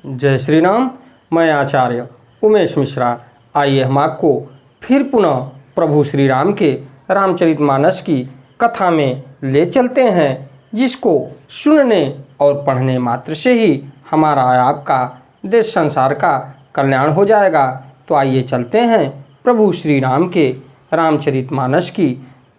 जय श्री राम। मैं आचार्य उमेश मिश्रा। आइए हम आपको फिर पुनः प्रभु श्री राम के रामचरितमानस की कथा में ले चलते हैं, जिसको सुनने और पढ़ने मात्र से ही हमारा आपका देश संसार का कल्याण हो जाएगा। तो आइए चलते हैं प्रभु श्री राम के रामचरितमानस की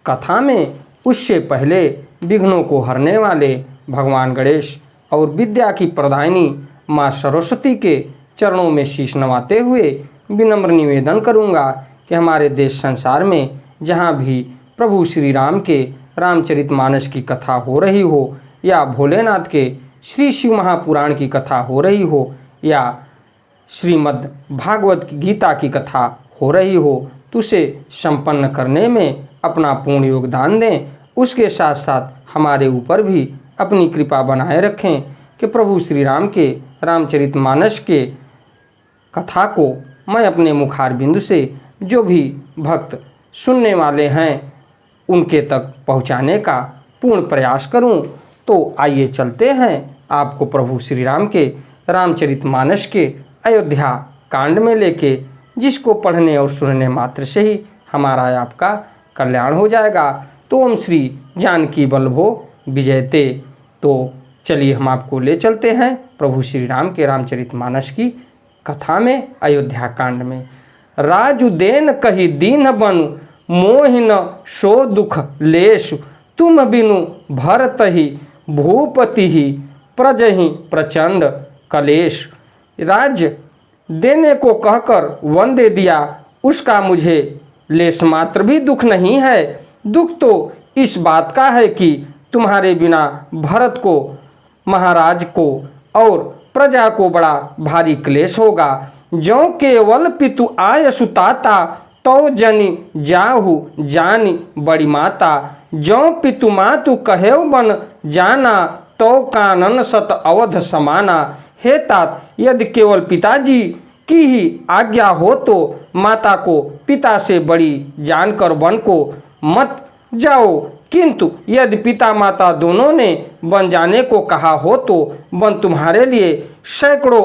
कथा में। उससे पहले विघ्नों को हरने वाले भगवान गणेश और विद्या की प्रदायिनी माँ सरस्वती के चरणों में शीश नवाते हुए विनम्र निवेदन करूँगा कि हमारे देश संसार में जहाँ भी प्रभु श्री राम के रामचरितमानस की कथा हो रही हो, या भोलेनाथ के श्री शिव महापुराण की कथा हो रही हो, या श्रीमद् भागवत गीता की कथा हो रही हो, तो उसे संपन्न करने में अपना पूर्ण योगदान दें। उसके साथ साथ हमारे ऊपर भी अपनी कृपा बनाए रखें कि प्रभु श्री राम के रामचरितमानस के कथा को मैं अपने मुखारबिंदु से जो भी भक्त सुनने वाले हैं उनके तक पहुंचाने का पूर्ण प्रयास करूं। तो आइए चलते हैं आपको प्रभु श्री राम के रामचरितमानस के अयोध्या कांड में लेके, जिसको पढ़ने और सुनने मात्र से ही हमारा आपका कल्याण हो जाएगा। तो ओम श्री जानकी वल्लभो विजयते। तो चलिए हम आपको ले चलते हैं प्रभु श्री राम के रामचरितमानस की कथा में, अयोध्या कांड में। राजुदेन कही दीन बनु मोहिन सो दुख लेशु, तुम बिनु भरत ही भूपति ही प्रजहि प्रचंड कलेश। राज्य देने को कहकर वन दे दिया, उसका मुझे लेश मात्र भी दुख नहीं है। दुख तो इस बात का है कि तुम्हारे बिना भरत को, महाराज को और प्रजा को बड़ा भारी क्लेश होगा। जो केवल पितु आय सुताता, तो जनि जाहु जानी बड़ी माता। जो पितु मातु कहेव बन जाना, तो कानन सत अवध समाना। हे तात, यदि केवल पिताजी की ही आज्ञा हो तो माता को पिता से बड़ी जानकर वन को मत जाओ, किंतु यदि पिता माता दोनों ने वन जाने को कहा हो तो वन तुम्हारे लिए सैकड़ों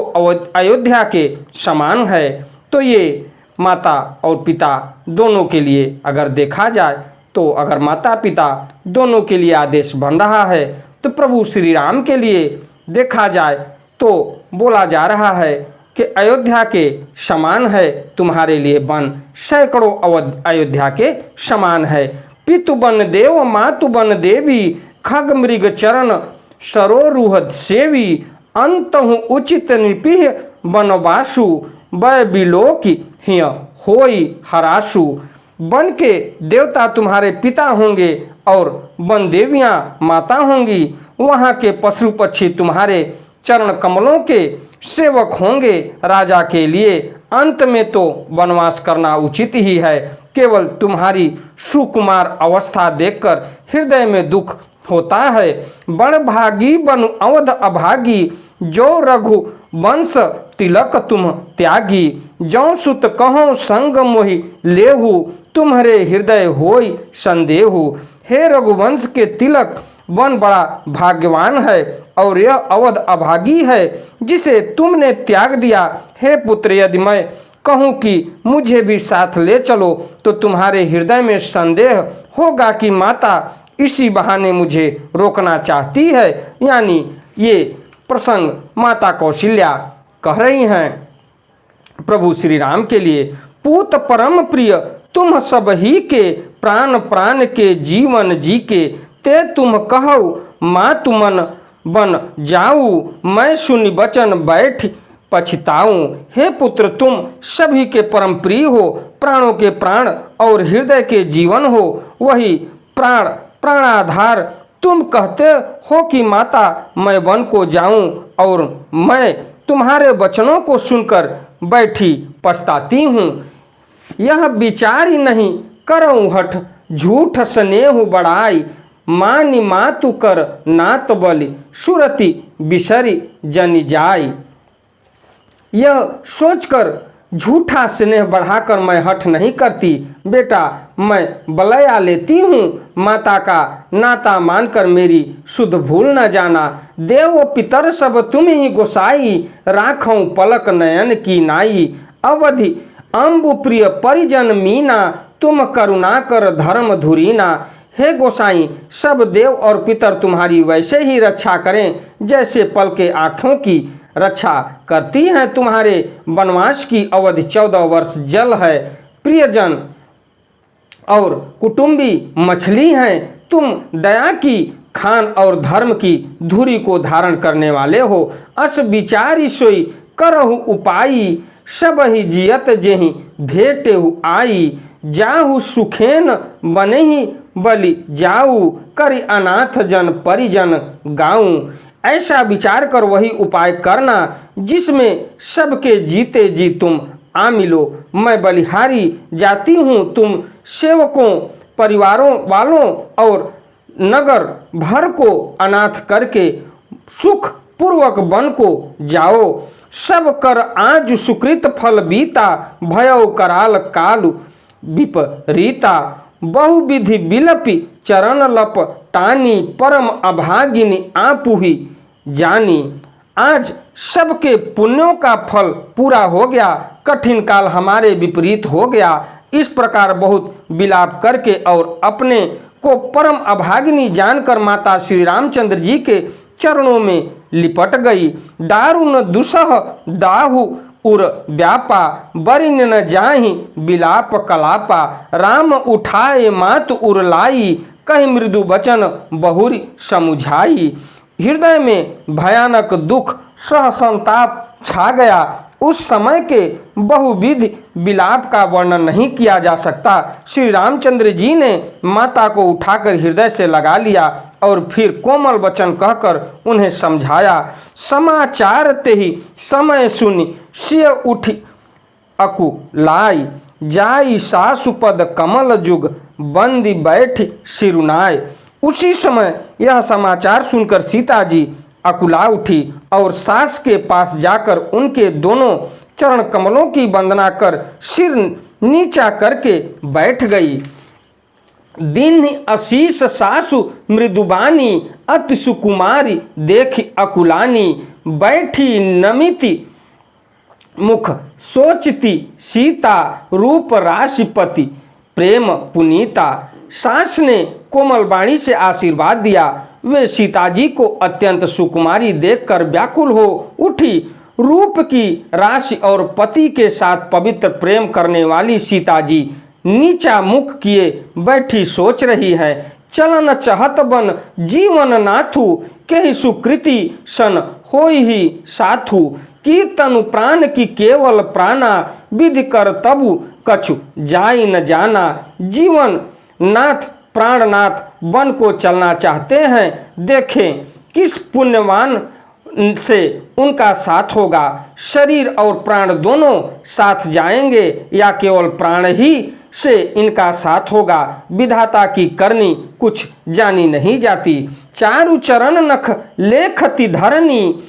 अयोध्या के समान है। तो ये माता और पिता दोनों के लिए अगर देखा जाए तो अगर माता पिता दोनों के लिए आदेश बन रहा है, तो प्रभु श्री राम के लिए देखा जाए तो बोला जा रहा है कि अयोध्या के समान है तुम्हारे लिए वन, सैकड़ों अयोध्या के समान है। पितु बन देव मातु बन देवी, खग मृग चरण सरोरुहद सेवी। अंतहु उचित निपिह बनवासु, वै बिलोक हिय होई हरासु। वन के देवता तुम्हारे पिता होंगे और वन देवियाँ माता होंगी। वहाँ के पशु पक्षी तुम्हारे चरण कमलों के सेवक होंगे। राजा के लिए अंत में तो वनवास करना उचित ही है। केवल तुम्हारी सुकुमार अवस्था देखकर हृदय में दुख होता है। बड़ भागी बनु अवध अभागी, जो रघु वंश तिलक तुम त्यागी। जो सुत कहो संग मोहि लेहु, तुम्हारे हृदय होई संदेहु। हे रघुवंश के तिलक, वन बड़ा भाग्यवान है और यह अवध अभागी है जिसे तुमने त्याग दिया। हे पुत्र, यदि मैं कहूँ कि मुझे भी साथ ले चलो तो तुम्हारे हृदय में संदेह होगा कि माता इसी बहाने मुझे रोकना चाहती है। यानी ये प्रसंग माता कौशल्या कह रही हैं प्रभु श्री राम के लिए। पूत परम प्रिय तुम सब ही के, प्राण प्राण के जीवन जी के। ते तुम कहो माँ तुमन बन जाऊँ, मैं सुनि बचन बैठ पछताऊँ। हे पुत्र, तुम सभी के परम प्रिय हो, प्राणों के प्राण और हृदय के जीवन हो, वही प्राण प्राणाधार। तुम कहते हो कि माता मैं वन को जाऊं, और मैं तुम्हारे वचनों को सुनकर बैठी पछताती हूँ। यह विचार ही नहीं करऊँ हठ, झूठ स्नेह बढ़ाई। मानी मातु कर नात बलि, सुरति बिसरी जनि जाई। यह सोचकर झूठा स्नेह बढ़ाकर मैं हठ नहीं करती। बेटा, मैं बलया लेती हूँ। माता का नाता मानकर मेरी शुद्ध भूल न जाना। देव पितर सब तुम ही गोसाई, राखों पलक नयन की नाई। अवधि अम्बु प्रिय परिजन मीना, तुम करुणा कर धर्म धुरीना। हे गोसाई, सब देव और पितर तुम्हारी वैसे ही रक्षा करें जैसे पल के आँखों की रक्षा करती हैं। तुम्हारे वनवास की अवधि 14 वर्ष जल है। प्रियजन और कुटुंबी मछली हैं। तुम दया की खान और धर्म की धुरी को धारण करने वाले हो। अस विचारी सोई करहु उपाई, सब ही जियत जेहि भेटेहु आई। जाहु सुखेन बनहि बलि जाऊ, करि अनाथ जन परिजन गाऊं। ऐसा विचार कर वही उपाय करना जिसमें सबके जीते जी तुम आ मिलो। मैं बलिहारी जाती हूँ, तुम सेवकों परिवारों वालों और नगर भर को अनाथ करके सुख पूर्वक वन को जाओ। सब कर आज सुकृत फल बीता, भयो कराल काल विपरीता। बहुविधि बिलपि चरण लप टानी, परम अभागिनी आपुही जानी। आज सबके पुण्यों का फल पूरा हो गया, कठिन काल हमारे विपरीत हो गया। इस प्रकार बहुत विलाप करके और अपने को परम अभागिनी जानकर माता श्री रामचंद्र जी के चरणों में लिपट गई। दारुण दुसह दाहु उर व्यापा, बरिन न जाहि विलाप कलापा। राम उठाए मात उर लाई, कहीं मृदु वचन बहुरी समुझाई। हृदय में भयानक दुख सह संताप छा गया। उस समय के बहुविध विलाप का वर्णन नहीं किया जा सकता। श्री रामचंद्र जी ने माता को उठाकर हृदय से लगा लिया और फिर कोमल वचन कहकर उन्हें समझाया। समाचार ते ही समय सुनी, सिय उठी अकुलाई। जाई सासुपद कमल जुग, बंदी बैठ सिरुनाय। उसी समय यह समाचार सुनकर सीता जी अकुला उठी और सास के पास जाकर उनके दोनों चरण कमलों की वंदना कर सिर नीचा करके बैठ गई। दिन आशीष सासु मृदुबानी, अति सुकुमारी देख अकुलानी। बैठी नमिति मुख सोचती, सीता रूप राशिपति प्रेम पुनीता। सास ने कोमल वाणी से आशीर्वाद दिया। वे सीता जी को अत्यंत सुकुमारी देखकर व्याकुल हो उठी। रूप की राशि और पति के साथ पवित्र प्रेम करने वाली सीता जी नीचा मुख किए बैठी सोच रही है। चलन चहत बन जीवन नाथु, केहि सुकृति सन होई ही साथु। की तनु प्राण की केवल प्राणा, विधि कर तबु कछु जाई न जाना। जीवन नाथ प्राणनाथ वन को चलना चाहते हैं, देखें किस पुण्यवान से उनका साथ होगा। शरीर और प्राण दोनों साथ जाएंगे या केवल प्राण ही से इनका साथ होगा। विधाता की करनी कुछ जानी नहीं जाती। चारु चरण नख लेखति धरनी,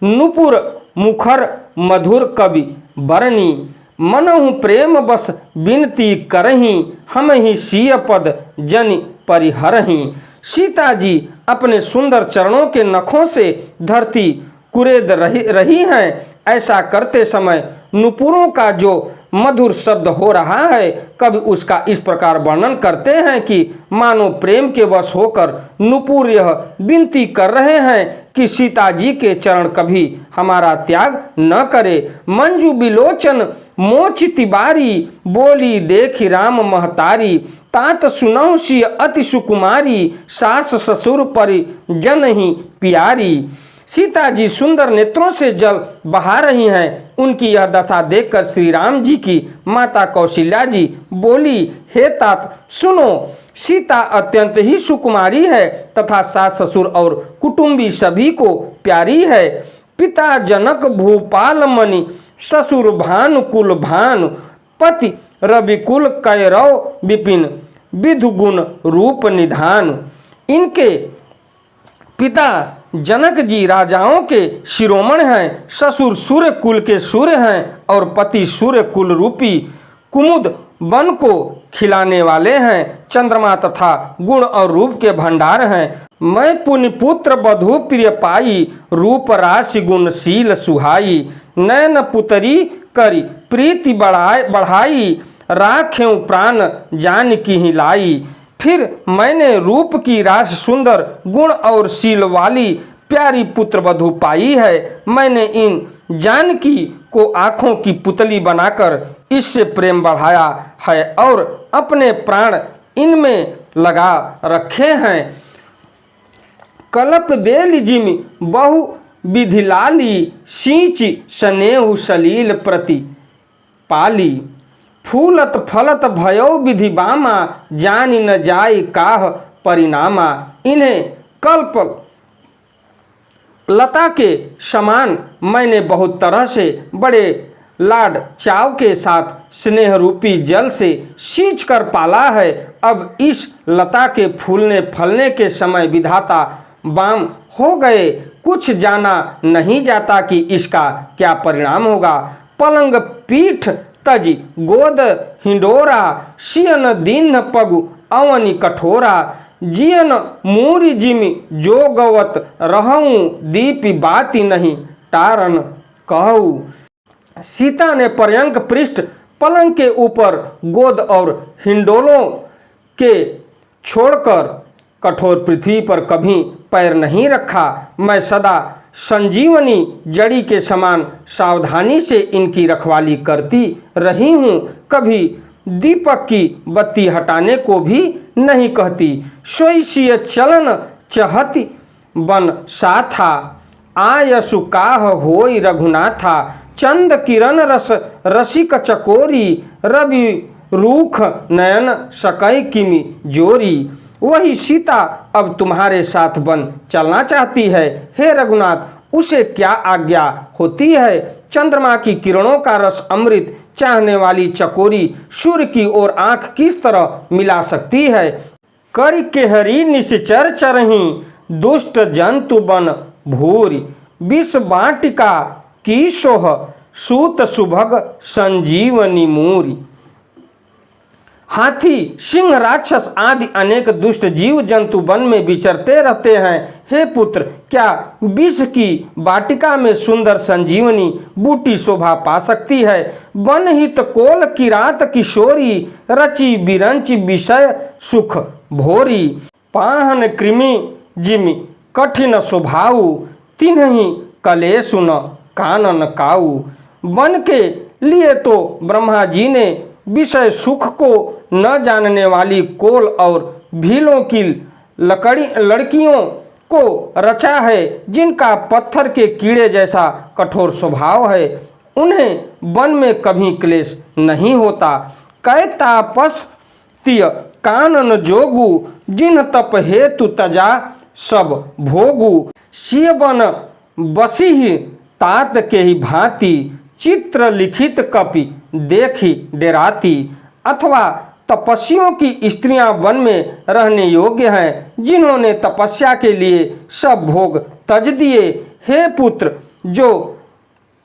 नुपुर मुखर मधुर कवि बरनी। मनहु प्रेम बस विनती करही, हम ही सीय पद जनि परिहरही। सीता जी अपने सुंदर चरणों के नखों से धरती कुरेद रही हैं। ऐसा करते समय नुपुरों का जो मधुर शब्द हो रहा है, कभी उसका इस प्रकार वर्णन करते हैं कि मानो प्रेम के वश होकर नुपुर यह विनती कर रहे हैं कि सीता जी के चरण कभी हमारा त्याग न करे। मंजू बिलोचन मोचिति बारी, बोली देखी राम महतारी। तात सुनहु सिय अति सुकुमारी, सास ससुर परि जन ही प्यारी। सीता जी सुंदर नेत्रों से जल बहा रही हैं। उनकी यह दशा देखकर श्री राम जी की माता कौशल्या जी बोली, हे तात सुनो, सीता अत्यंत ही सुकुमारी है तथा सास ससुर और कुटुंबी सभी को प्यारी है। पिता जनक भूपाल मणि, ससुर भानु कुल भानु। पति रविकुल कैरव विपिन, विधु गुण रूप निधान। इनके पिता जनक जी राजाओं के शिरोमण हैं, ससुर सूर्य कुल के सूर्य हैं और पति सूर्य कुल रूपी कुमुद वन को खिलाने वाले हैं, चंद्रमा तथा गुण और रूप के भंडार हैं। मैं पुण्य पुत्र बधू प्रिय पाई, रूप राशि गुणशील सुहाई। नैन पुतरी करी प्रीति बढ़ाई, राख्यों प्राण जान की ही लाई। फिर मैंने रूप की राशि सुंदर गुण और शील वाली प्यारी पुत्र वधू पाई है। मैंने इन जानकी को आँखों की पुतली बनाकर इससे प्रेम बढ़ाया है और अपने प्राण इनमें लगा रखे हैं। कल्प बेल जिमि बहु विधि लाली, सींच स्नेहु सलील प्रति पाली। फूलत फलत भयो विधि बामा, जानी न जाय काह परिणामा। इन्हें कल्प लता के समान मैंने बहुत तरह से बड़े लाड चाव के साथ स्नेह रूपी जल से सींच कर पाला है। अब इस लता के फूलने फलने के समय विधाता बाम हो गए, कुछ जाना नहीं जाता कि इसका क्या परिणाम होगा। पलंग पीठ तज गोद हिंडोरा, सियन दीन पगु अवनि कठोरा। जियन मूरी जिमि जो गवत रहूं, दीपि बाती नहीं टारन कहूँ। सीता ने पर्यंक पृष्ठ पलंग के ऊपर गोद और हिंडोलों के छोड़कर कठोर पृथ्वी पर कभी पैर नहीं रखा। मैं सदा संजीवनी जड़ी के समान सावधानी से इनकी रखवाली करती रही हूँ, कभी दीपक की बत्ती हटाने को भी नहीं कहती। सोईसिय चलन चहति बन साथा, आयसु काह होई रघुनाथा। चंद किरण रस रसिक चकोरी, रवि रूख नयन सकई किमि जोरी। वही सीता अब तुम्हारे साथ बन चलना चाहती है। हे रघुनाथ, उसे क्या आज्ञा होती है। चंद्रमा की किरणों का रस अमृत चाहने वाली चकोरी सूर्य की ओर आंख किस तरह मिला सकती है। कर केहरी निश्चर चरही, दुष्ट जंतु बन भूरी। विष बाटिका की सोह, सूत सुभग संजीवनी मूरी। हाथी, सिंह, राक्षस आदि अनेक दुष्ट जीव जंतु वन में विचरते रहते हैं। हे पुत्र, क्या विष की वाटिका में सुंदर संजीवनी बूटी शोभा पा सकती है। वन हित कोल किरात किशोरी, रचि बिरंचि विषय सुख भोरी। पाहन कृमि जिमि कठिन स्वभाव, तिन्हि कलेशु न कानन काऊ। वन के लिए तो ब्रह्मा जी ने विषय सुख को न जानने वाली कोल और भीलों की लड़कियों को रचा है, जिनका पत्थर के कीड़े जैसा कठोर स्वभाव है। उन्हें वन में कभी क्लेश नहीं होता। कै तापस्तिय कानन जोगु, जिन तप हेतु तजा सब भोगु। सिय बन बसी तात के ही भांति, चित्र लिखित कपि देखी डेराती। अथवा तपस्वियों की स्त्रियां वन में रहने योग्य हैं, जिन्होंने तपस्या के लिए सब भोग तज दिए। हे पुत्र, जो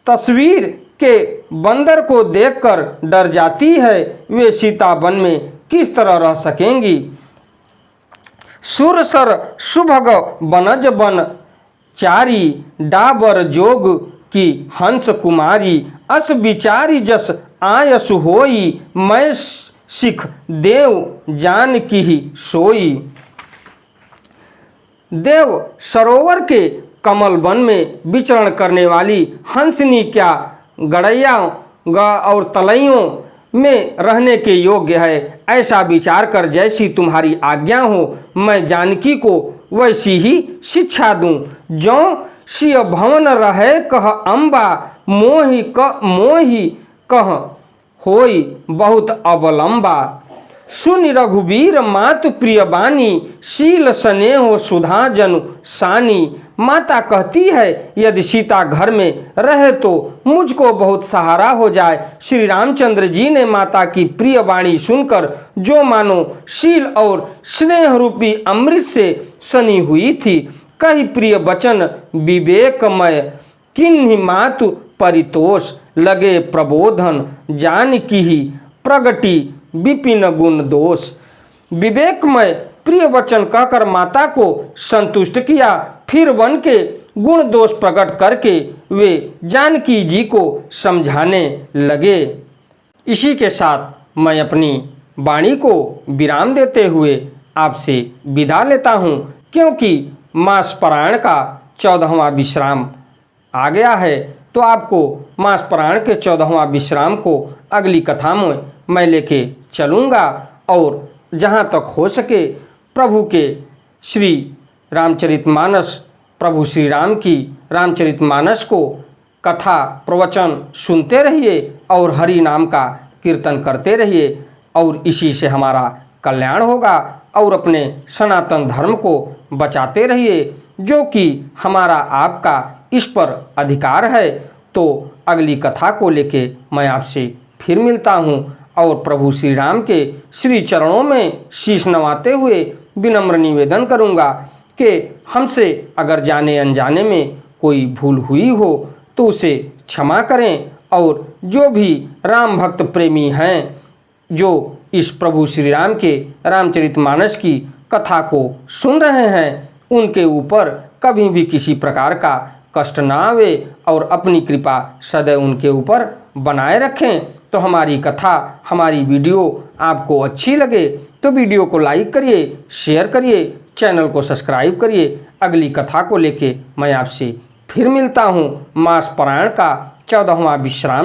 तस्वीर के बंदर को देखकर डर जाती है, वे सीता वन में किस तरह रह सकेंगी। सुरसर सुभग बनज बन चारी, डाबर जोग की हंस कुमारी। अस विचारी जस आयसु होई, मैं सिख देव जान की ही सोई। देव सरोवर के कमल वन में विचरण करने वाली हंसनी क्या गड़ैया और तलैयों में रहने के योग्य है। ऐसा विचार कर जैसी तुम्हारी आज्ञा हो, मैं जानकी को वैसी ही शिक्षा दूं। जो सिय भवन रहे कह अम्बा, मोहि कह होई बहुत अवलंबा। सुन रघुवीर मातु प्रिय बानी, शील स्नेह सुधा जनु सानी। माता कहती है, यदि सीता घर में रहे तो मुझको बहुत सहारा हो जाए। श्री रामचंद्र जी ने माता की प्रिय वाणी सुनकर जो मानो शील और स्नेह रूपी अमृत से सनी हुई थी, कही प्रिय वचन विवेकमय, किन्हीं मातु परितोष लगे प्रबोधन। जान की ही प्रगति विपिन गुण दोष। विवेकमय प्रिय वचन कहकर माता को संतुष्ट किया। फिर वन के गुण दोष प्रकट करके वे जानकी जी को समझाने लगे। इसी के साथ मैं अपनी वाणी को विराम देते हुए आपसे विदा लेता हूँ, क्योंकि मास पारायण का 14वां विश्राम आ गया है। तो आपको मास पारायण के 14वां विश्राम को अगली कथा में मैं लेके चलूँगा, और जहाँ तक हो सके प्रभु के श्री रामचरितमानस, प्रभु श्री राम की रामचरितमानस को कथा प्रवचन सुनते रहिए और हरि नाम का कीर्तन करते रहिए, और इसी से हमारा कल्याण होगा। और अपने सनातन धर्म को बचाते रहिए, जो कि हमारा आपका इस पर अधिकार है। तो अगली कथा को लेके मैं आपसे फिर मिलता हूँ, और प्रभु श्री राम के श्री चरणों में शीश नवाते हुए विनम्र निवेदन करूँगा कि हमसे अगर जाने अनजाने में कोई भूल हुई हो तो उसे क्षमा करें। और जो भी राम भक्त प्रेमी हैं, जो इस प्रभु श्री राम के रामचरितमानस की कथा को सुन रहे हैं, उनके ऊपर कभी भी किसी प्रकार का कष्ट ना आवे, और अपनी कृपा सदैव उनके ऊपर बनाए रखें। तो हमारी कथा, हमारी वीडियो आपको अच्छी लगे तो वीडियो को लाइक करिए, शेयर करिए, चैनल को सब्सक्राइब करिए। अगली कथा को लेके मैं आपसे फिर मिलता हूँ। मास पारायण का 14वां विश्राम